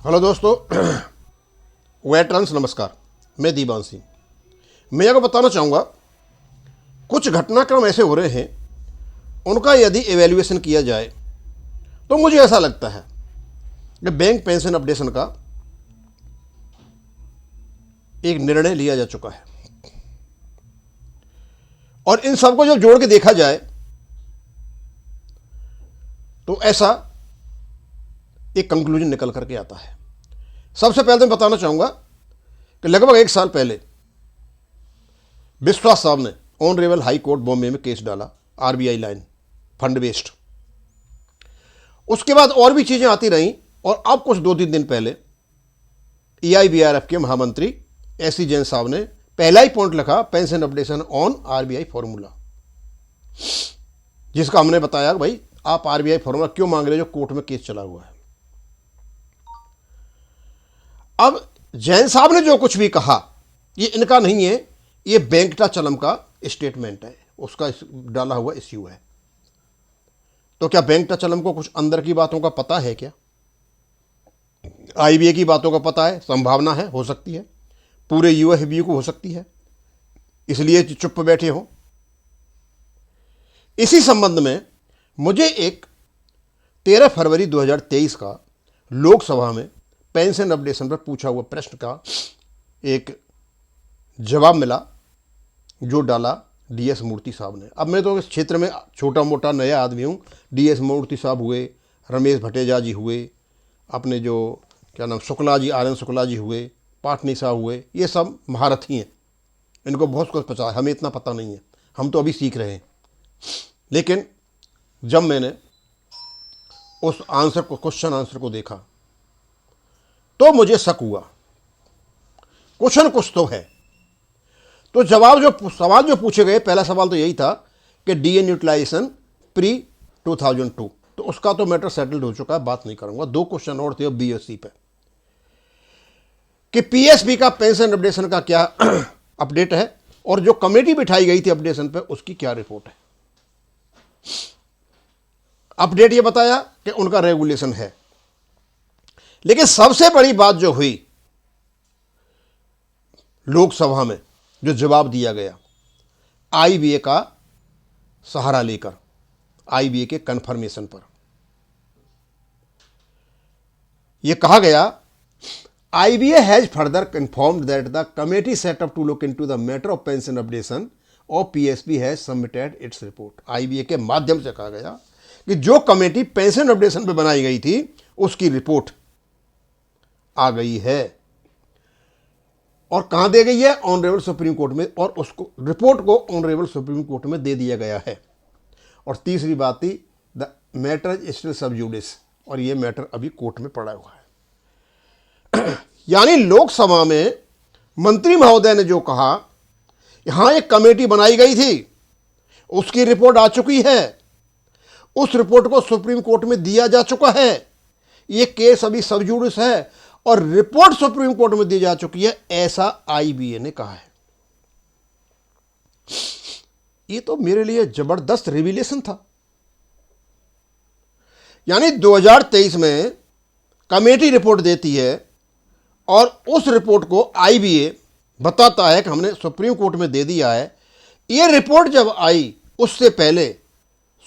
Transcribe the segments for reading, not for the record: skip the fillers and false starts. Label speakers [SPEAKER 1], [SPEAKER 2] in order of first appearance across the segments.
[SPEAKER 1] Hello दोस्तों, veterans नमस्कार। मैं दीवान सिंह। मैं आपको बताना चाहूँगा, कुछ घटनाक्रम ऐसे हो रहे हैं, उनका यदि एवेल्युएशन किया जाए तो मुझे ऐसा लगता है कि बैंक पेंशन अपडेशन का एक निर्णय लिया जा चुका है। और इन सबको जब जोड़ के देखा जाए तो ऐसा एक कंक्लूजन निकल करके आता है। सबसे पहले तो मैं बताना चाहूँगा कि लगभग 1 साल पहले विश्वास साहब ने ऑनरेबल हाई कोर्ट बॉम्बे में केस डाला, आरबीआई लाइन फंड बेस्ड। उसके बाद और भी चीज़ें आती रहीं और अब कुछ 2-3 दिन पहले EIBRF के महामंत्री एसी जैन साहब ने पहला ही पॉइंट लिखा, pension updation on RBI formula, जिसका हमने बताया भाई आप आरबीआई फॉर्मूला क्यों मांग रहे हो जो कोर्ट में केस चला हुआ है। अब जैन साहब ने जो कुछ भी कहा ये इनका नहीं है, ये वेंकटाचलम का स्टेटमेंट है, उसका डाला हुआ इश्यू है। तो क्या वेंकटाचलम को कुछ अंदर की बातों का पता है? क्या आईबीए की बातों का पता है? संभावना है, हो सकती है। पूरे यूएफबी को हो सकती है, इसलिए चुप बैठे हो। इसी संबंध में मुझे एक 13 फरवरी 2023 का लोकसभा में पेंशन अपडेशन पर पूछा हुआ प्रश्न का एक जवाब मिला, जो डाला डीएस मूर्ति साहब ने। अब मैं तो इस क्षेत्र में छोटा मोटा नया आदमी हूँ। डीएस मूर्ति साहब हुए, रमेश भटेजा जी हुए, अपने जो क्या नाम शुक्ला जी, आर एन शुक्ला जी हुए, पाटनी साहब हुए, ये सब महारथी हैं, इनको बहुत कुछ पता है, हमें इतना पता नहीं है, हम तो अभी सीख रहे हैं। लेकिन जब मैंने उस आंसर को, क्वेश्चन आंसर को देखा तो मुझे शक हुआ, कुछ न कुछ तो है। तो सवाल जो पूछे गए, पहला सवाल तो यही था कि डीएन यूटिलाइजेशन प्री 2002, तो उसका तो मैटर सेटल्ड हो चुका है, बात नहीं करूंगा। 2 क्वेश्चन और थे बीएससी पे कि पीएसबी का पेंशन अपडेशन का क्या अपडेट है और जो कमेटी बिठाई गई थी अपडेशन पे उसकी क्या रिपोर्ट है। अपडेट ये बताया कि उनका रेगुलेशन है, लेकिन सबसे बड़ी बात जो हुई लोकसभा में, जो जवाब दिया गया आईबीए का सहारा लेकर, आईबीए के कंफर्मेशन पर, यह कहा गया IBA has further informed that the committee set up to look into the matter of pension updation और PSB has submitted its report. IBA के माध्यम से कहा गया कि जो कमेटी पेंशन अपडेशन पे बनाई गई थी उसकी रिपोर्ट आ गई है। और कहां दे गई है? ऑनरेबल सुप्रीम कोर्ट में, और उसको रिपोर्ट को ऑनरेबल सुप्रीम कोर्ट में दे दिया गया है। और तीसरी बात थी द मैटर इज स्टिल सब जुडिस, और ये मैटर अभी कोर्ट में पड़ा हुआ है। यानी लोकसभा में मंत्री महोदय ने जो कहा, यहां एक कमेटी बनाई गई थी, उसकी रिपोर्ट आ चुकी है, उस रिपोर्ट को सुप्रीम कोर्ट में दिया जा चुका है, ये केस अभी सब जुडिस है और रिपोर्ट सुप्रीम कोर्ट में दी जा चुकी है, ऐसा आईबीए ने कहा है। ये तो मेरे लिए जबरदस्त रिवीलेशन था। यानी 2023 में कमेटी रिपोर्ट देती है और उस रिपोर्ट को आईबीए बताता है कि हमने सुप्रीम कोर्ट में दे दिया है। ये रिपोर्ट जब आई उससे पहले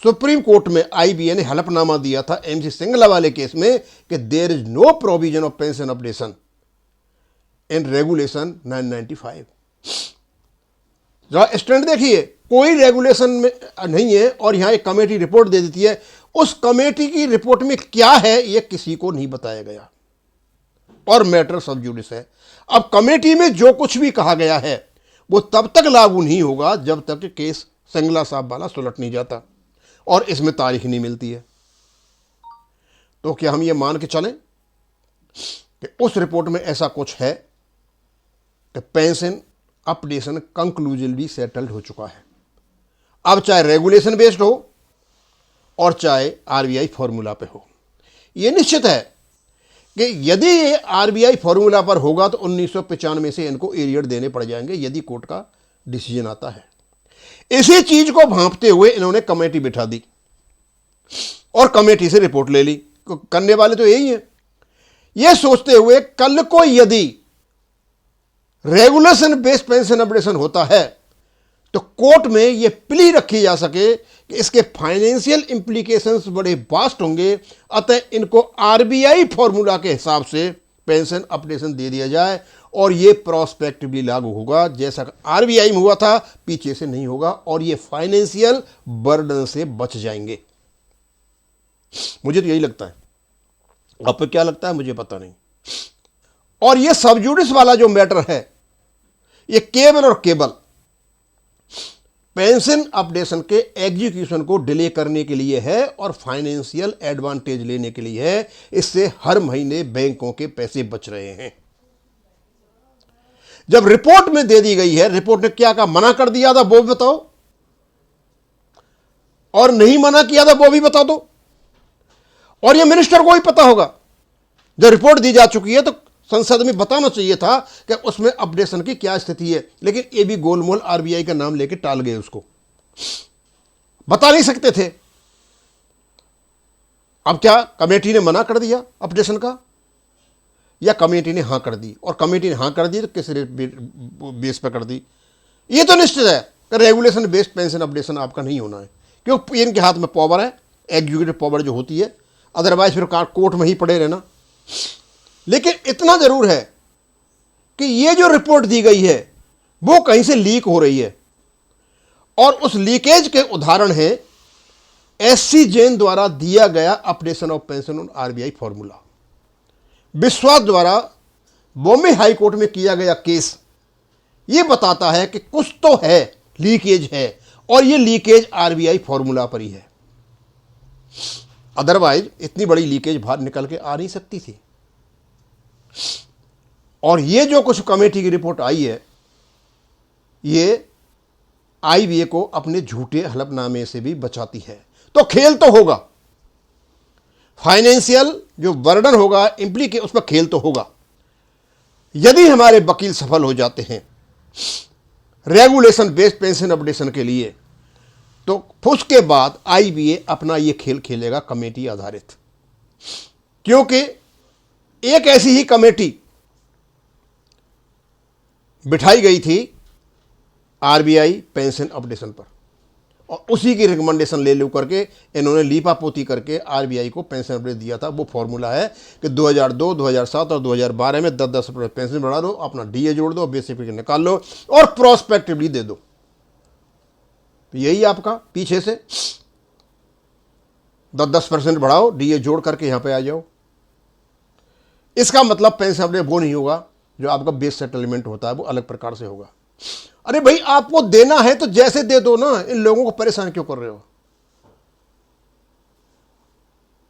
[SPEAKER 1] सुप्रीम कोर्ट में आईबीए ने हलफनामा दिया था एमसी सिंगला वाले केस में कि there is no provision of pension updation in regulation 995। जरा स्टैंड देखिए, कोई रेगुलेशन में नहीं है और यहां एक कमेटी रिपोर्ट दे देती है। उस कमेटी की रिपोर्ट में क्या है यह किसी को नहीं बताया गया और मैटर सब जुडिस है। अब कमेटी में जो कुछ भी कहा गया है वो तब तक लागू नहीं होगा जब तक केस सिंगला साहब वाला सुलट नहीं जाता और इसमें तारीख नहीं मिलती है। तो क्या हम ये मान के चलें कि उस रिपोर्ट में ऐसा कुछ है कि पेंशन अपडेशन कंक्लूसिवली सेटल्ड हो चुका है? अब चाहे रेगुलेशन बेस्ड हो और चाहे आरबीआई फॉर्मूला पे हो, यह निश्चित है कि यदि ये आरबीआई फॉर्मूला पर होगा तो 1995 से इनको एरियर देने पड़ जाएंगे यदि कोर्ट का डिसीजन आता है। इसी चीज को भांपते हुए इन्होंने कमेटी बिठा दी और कमेटी से रिपोर्ट ले ली। करने वाले तो यही है। यह सोचते हुए कल को यदि रेगुलेशन बेस्ड पेंशन अपडेशन होता है तो कोर्ट में यह प्ली रखी जा सके कि इसके फाइनेंशियल इंप्लीकेशंस बड़े वास्ट होंगे, अतः इनको आरबीआई फॉर्मूला के हिसाब से पेंशन अपडेशन दे दिया जाए और ये प्रोस्पेक्टिवली लागू होगा, जैसा आरबीआई में हुआ था पीछे से नहीं होगा और ये फाइनेंशियल बर्डन से बच जाएंगे। मुझे तो यही लगता है, आपको क्या लगता है मुझे पता नहीं। और ये सबजुडिस वाला जो मैटर है, ये केवल और केवल पेंशन अपडेशन के एग्जीक्यूशन को डिले करने के लिए है और फाइनेंशियल एडवांटेज लेने के लिए है। इससे हर महीने बैंकों के पैसे बच रहे हैं। जब रिपोर्ट में दे दी गई है, रिपोर्ट ने क्या कहा, मना कर दिया था वो भी बताओ, और नहीं मना किया था वो भी बता दो। और ये मिनिस्टर को भी पता होगा, जब रिपोर्ट दी जा चुकी है तो संसद में बताना चाहिए था कि उसमें अपडेशन की क्या स्थिति है, लेकिन ये भी गोलमोल आरबीआई का नाम लेकर टाल गए, उसको बता नहीं सकते थे। अब क्या कमेटी ने मना कर दिया अपडेशन का, या कमेटी ने हां कर दी? और कमेटी ने हां कर दी तो किस बेस पर कर दी? ये तो निश्चित है कि रेगुलेशन बेस्ड पेंशन अपडेशन आपका नहीं होना है, क्योंकि इनके हाथ में पावर है, एग्जीक्यूटिव पावर जो होती है, अदरवाइज फिर कोर्ट में ही पड़े रहना। लेकिन इतना जरूर है कि ये जो रिपोर्ट दी गई है वो कहीं से लीक हो रही है, और उस लीकेज के उदाहरण है एससी जैन द्वारा दिया गया updation of pension on RBI formula, विश्वास द्वारा बॉम्बे हाई कोर्ट में किया गया केस। यह बताता है कि कुछ तो है, लीकेज है, और यह लीकेज आरबीआई फॉर्मूला पर ही है, अदरवाइज इतनी बड़ी लीकेज बाहर निकल के आ नहीं सकती थी। और ये जो कुछ कमेटी की रिपोर्ट आई है, ये आईबीए को अपने झूठे हलफनामे से भी बचाती है। तो खेल तो होगा, फाइनेंशियल जो बर्डन होगा इम्प्लीके, उस पर खेल तो होगा। यदि हमारे वकील सफल हो जाते हैं रेगुलेशन बेस्ड पेंशन अपडेशन के लिए, तो उसके बाद आईबीए अपना ये खेल खेलेगा कमेटी आधारित, क्योंकि एक ऐसी ही कमेटी बिठाई गई थी आरबीआई पेंशन अपडेशन पर, और उसी की रिकमेंडेशन ले लो करके इन्होंने लीपापोती करके आरबीआई को पेंशन अपडेट दिया था। वो फॉर्मूला है कि 2002, 2007 और 2012 में 10-10% पेंशन बढ़ा दो, अपना डीए जोड़ दो, बेसिक पे निकाल लो और प्रोस्पेक्टिवली दे दो। यही आपका पीछे से 10-10% बढ़ाओ, डीए जोड़ करके यहां पे आ जाओ। इसका मतलब पेंशन अपडेट वो नहीं होगा जो आपका बेस सेटलमेंट होता है, वो अलग प्रकार से होगा। अरे भाई, आपको देना है तो जैसे दे दो ना, इन लोगों को परेशान क्यों कर रहे हो?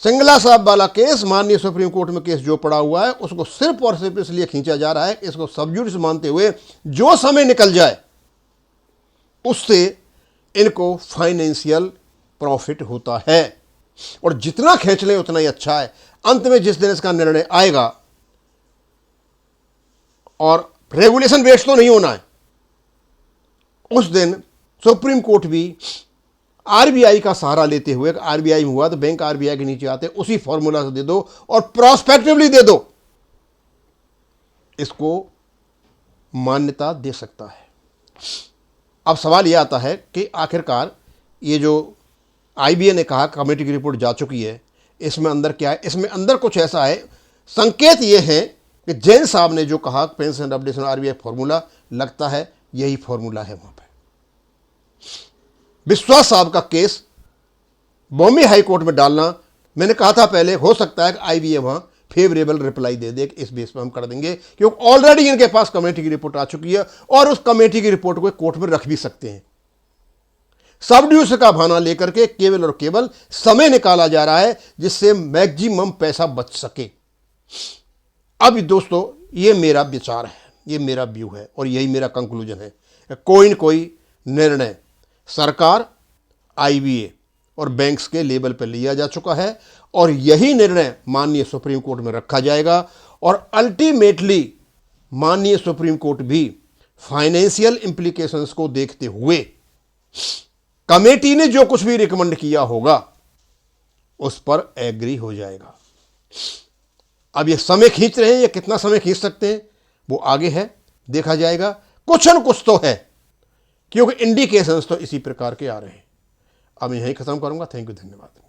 [SPEAKER 1] सिंगला साहब वाला केस, माननीय सुप्रीम कोर्ट में केस जो पड़ा हुआ है, उसको सिर्फ और सिर्फ इसलिए खींचा जा रहा है, इसको सबजुडिस मानते हुए जो समय निकल जाए उससे इनको फाइनेंशियल प्रॉफिट होता है, और जितना खींच लें उतना ही अच्छा है। अंत में जिस दिन इसका निर्णय आएगा, और रेगुलेशन बेस्ड तो नहीं होना है, उस दिन सुप्रीम कोर्ट भी आरबीआई का सहारा लेते हुए, आरबीआई में हुआ तो बैंक आरबीआई के नीचे आते, उसी फॉर्मूला से दे दो और प्रोस्पेक्टिवली दे दो, इसको मान्यता दे सकता है। अब सवाल यह आता है कि आखिरकार ये जो आईबीए ने कहा कमेटी की रिपोर्ट जा चुकी है, इसमें अंदर क्या है? इसमें अंदर कुछ ऐसा है, संकेत ये है कि जैन साहब ने जो कहा पेंशन अपडेशन आरबीआई फॉर्मूला, लगता है यही फॉर्मूला है वहां पे। विश्वास साहब का केस बॉम्बे हाई कोर्ट में डालना, मैंने कहा था पहले, हो सकता है कि आईबीए वहां फेवरेबल रिप्लाई दे दे, इस बेस पर हम कर देंगे, क्योंकि ऑलरेडी इनके पास कमेटी की रिपोर्ट आ चुकी है, और उस कमेटी की रिपोर्ट को कोर्ट में रख भी सकते हैं। सबड्यूस का बहाना लेकर के केवल और केवल समय निकाला जा रहा है, जिससे मैक्सिमम पैसा बच सके। अब दोस्तों, ये मेरा विचार है, ये मेरा व्यू है, और यही मेरा कंक्लूजन है। कोई न कोई निर्णय सरकार, आईबीए और बैंक्स के लेवल पर लिया जा चुका है, और यही निर्णय माननीय सुप्रीम कोर्ट में रखा जाएगा, और अल्टीमेटली माननीय सुप्रीम कोर्ट भी फाइनेंशियल इंप्लीकेशंस को देखते हुए कमेटी ने जो कुछ भी रिकमेंड किया होगा उस पर एग्री हो जाएगा। अब ये समय खींच रहे हैं, ये कितना समय खींच सकते हैं वो आगे है, देखा जाएगा। कुछ न कुछ तो है, क्योंकि इंडिकेशंस तो इसी प्रकार के आ रहे हैं। अब मैं यहीं खत्म करूंगा। थैंक यू, धन्यवाद।